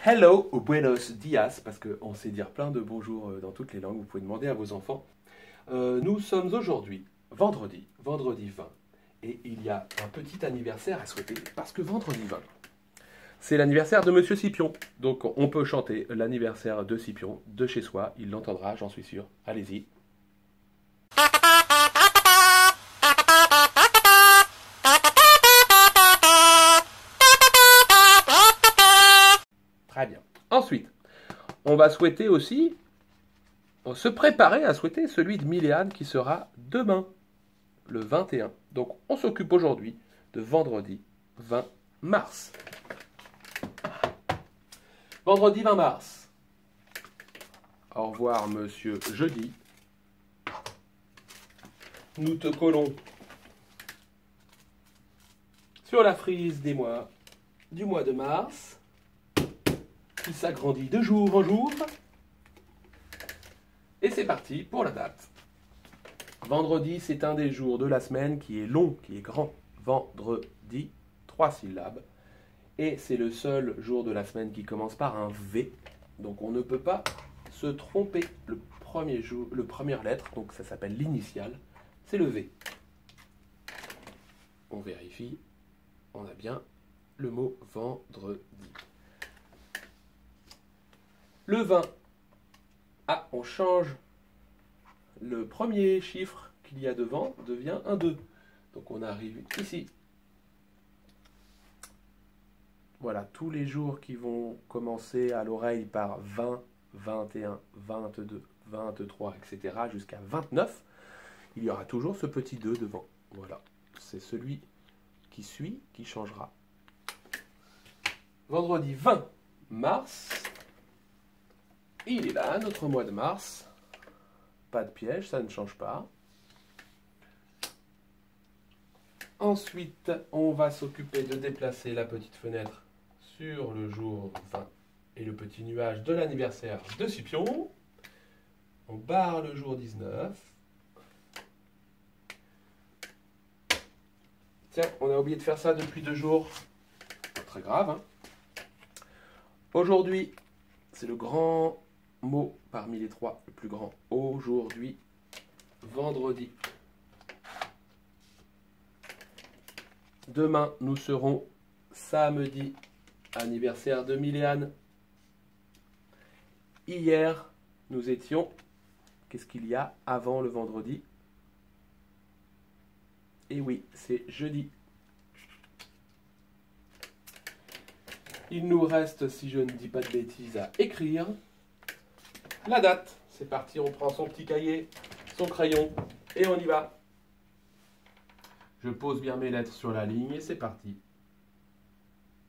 Hello ou buenos dias, parce qu'on sait dire plein de bonjours dans toutes les langues, vous pouvez demander à vos enfants. Nous sommes aujourd'hui vendredi 20, et il y a un petit anniversaire à souhaiter, parce que vendredi 20, c'est l'anniversaire de Monsieur Scipion. Donc on peut chanter l'anniversaire de Scipion de chez soi, il l'entendra, j'en suis sûr. Allez-y. Très bien. Ensuite, on va souhaiter aussi, se préparer à souhaiter celui de Miléane qui sera demain, le 21. Donc on s'occupe aujourd'hui de vendredi 20 mars. Vendredi 20 mars. Au revoir, monsieur Jeudi. Nous te collons sur la frise des mois du mois de mars, qui s'agrandit de jour en jour. Et c'est parti pour la date. Vendredi, c'est un des jours de la semaine qui est long, qui est grand. Vendredi, 3 syllabes. Et c'est le seul jour de la semaine qui commence par un V. Donc on ne peut pas se tromper. Le première lettre, donc ça s'appelle l'initiale, c'est le V. On vérifie. On a bien le mot vendredi. Le 20. Ah, on change. Le premier chiffre qu'il y a devant devient un 2. Donc on arrive ici. Voilà, tous les jours qui vont commencer à l'oreille par 20, 21, 22, 23, etc. jusqu'à 29, il y aura toujours ce petit 2 devant. Voilà, c'est celui qui suit qui changera. Vendredi 20 mars. Il est là, notre mois de mars. Pas de piège, ça ne change pas. Ensuite, on va s'occuper de déplacer la petite fenêtre sur le jour 20 et le petit nuage de l'anniversaire de Scipion. On barre le jour 19. Tiens, on a oublié de faire ça depuis 2 jours. Pas très grave, hein. Aujourd'hui, c'est le grand mot parmi les 3, le plus grand. Aujourd'hui, vendredi. Demain, nous serons samedi, anniversaire de Miléane. Hier, nous étions, qu'est-ce qu'il y a avant le vendredi? Et oui, c'est jeudi. Il nous reste, si je ne dis pas de bêtises, à écrire la date. C'est parti, on prend son petit cahier, son crayon, et on y va. Je pose bien mes lettres sur la ligne, et c'est parti.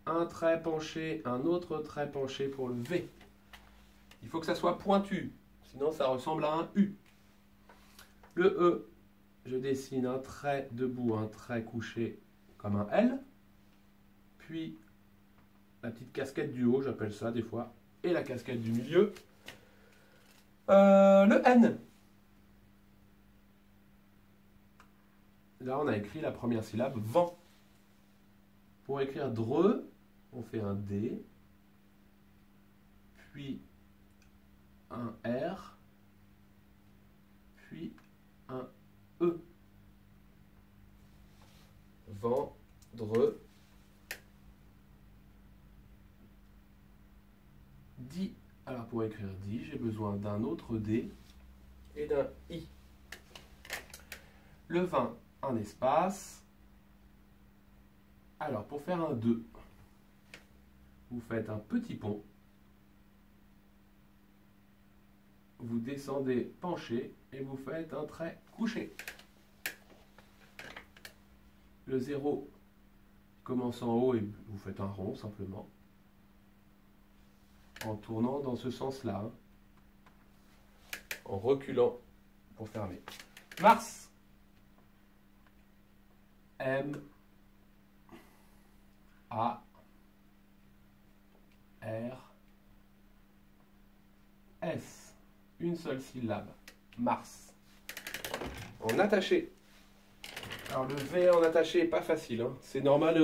Un trait penché, un autre trait penché pour le V. Il faut que ça soit pointu, sinon ça ressemble à un U. Le E, je dessine un trait debout, un trait couché comme un L. Puis la petite casquette du haut, j'appelle ça des fois, et la casquette du milieu. Le N. Là, on a écrit la première syllabe, vent. Pour écrire dreux, on fait un D, puis un R, puis un E. Vent, dreux, dit. Alors pour écrire dit, j'ai besoin d'un autre D et d'un I. Le 20, un espace. Alors pour faire un 2, vous faites un petit pont. Vous descendez penché et vous faites un trait couché. Le 0 commence en haut et vous faites un rond simplement. En tournant dans ce sens-là, hein. En reculant pour fermer. Mars. M, A, R, S. Une seule syllabe. Mars. En attaché. Alors le V en attaché n'est pas facile, hein. C'est normal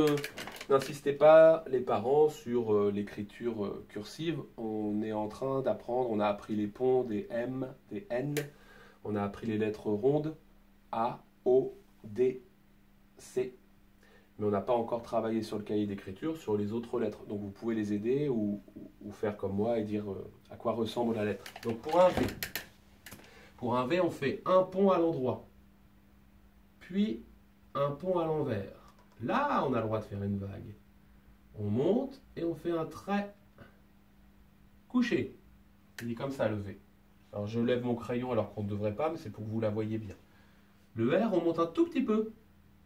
N'insistez pas, les parents, sur l'écriture cursive. On est en train d'apprendre, on a appris les ponts des M, des N. On a appris les lettres rondes, A, O, D, C. Mais on n'a pas encore travaillé sur le cahier d'écriture, sur les autres lettres. Donc vous pouvez les aider ou faire comme moi et dire à quoi ressemble la lettre. Donc pour un V, on fait un pont à l'endroit, puis un pont à l'envers. Là, on a le droit de faire une vague. On monte et on fait un trait couché. Il dit comme ça le V. Alors je lève mon crayon alors qu'on ne devrait pas, mais c'est pour que vous la voyez bien. Le R, on monte un tout petit peu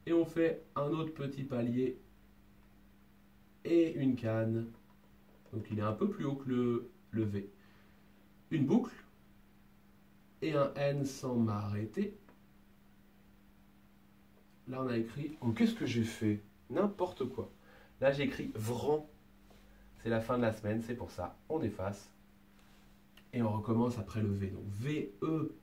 et on fait un autre petit palier et une canne. Donc il est un peu plus haut que le V. Une boucle et un N sans m'arrêter. Là, on a écrit... Oh, qu'est-ce que j'ai fait? N'importe quoi. Là, j'ai écrit Vran. C'est la fin de la semaine, c'est pour ça. On efface. Et on recommence après le V. Donc, V-E-N.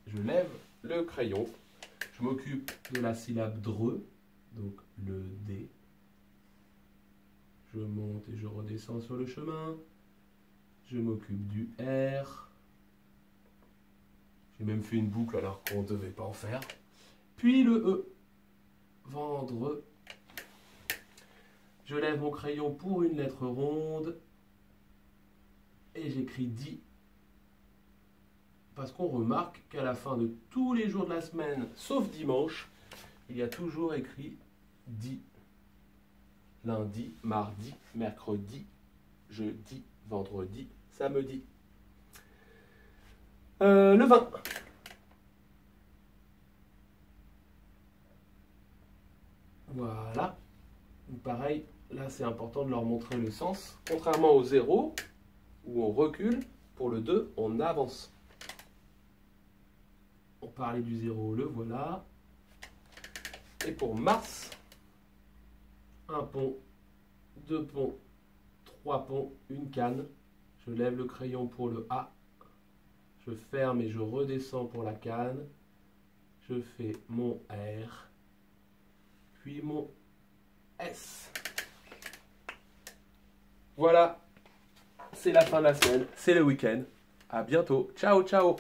Je lève le crayon. Je m'occupe de la syllabe DRE. Donc, le D. Je monte et je redescends sur le chemin. Je m'occupe du R. J'ai même fait une boucle alors qu'on ne devait pas en faire. Puis le E. Vendre. Je lève mon crayon pour une lettre ronde. Et j'écris dit. Parce qu'on remarque qu'à la fin de tous les jours de la semaine, sauf dimanche, il y a toujours écrit dit. Lundi, mardi, mercredi, jeudi, vendredi, samedi. Le 20. Voilà. Pareil, là c'est important de leur montrer le sens. Contrairement au 0, où on recule, pour le 2, on avance. On parlait du 0, le voilà. Et pour mars, un pont, deux ponts, trois ponts, une canne. Je lève le crayon pour le A. Je ferme et je redescends pour la canne. Je fais mon R. Puis mon S. Voilà. C'est la fin de la semaine. C'est le week-end. À bientôt. Ciao, ciao.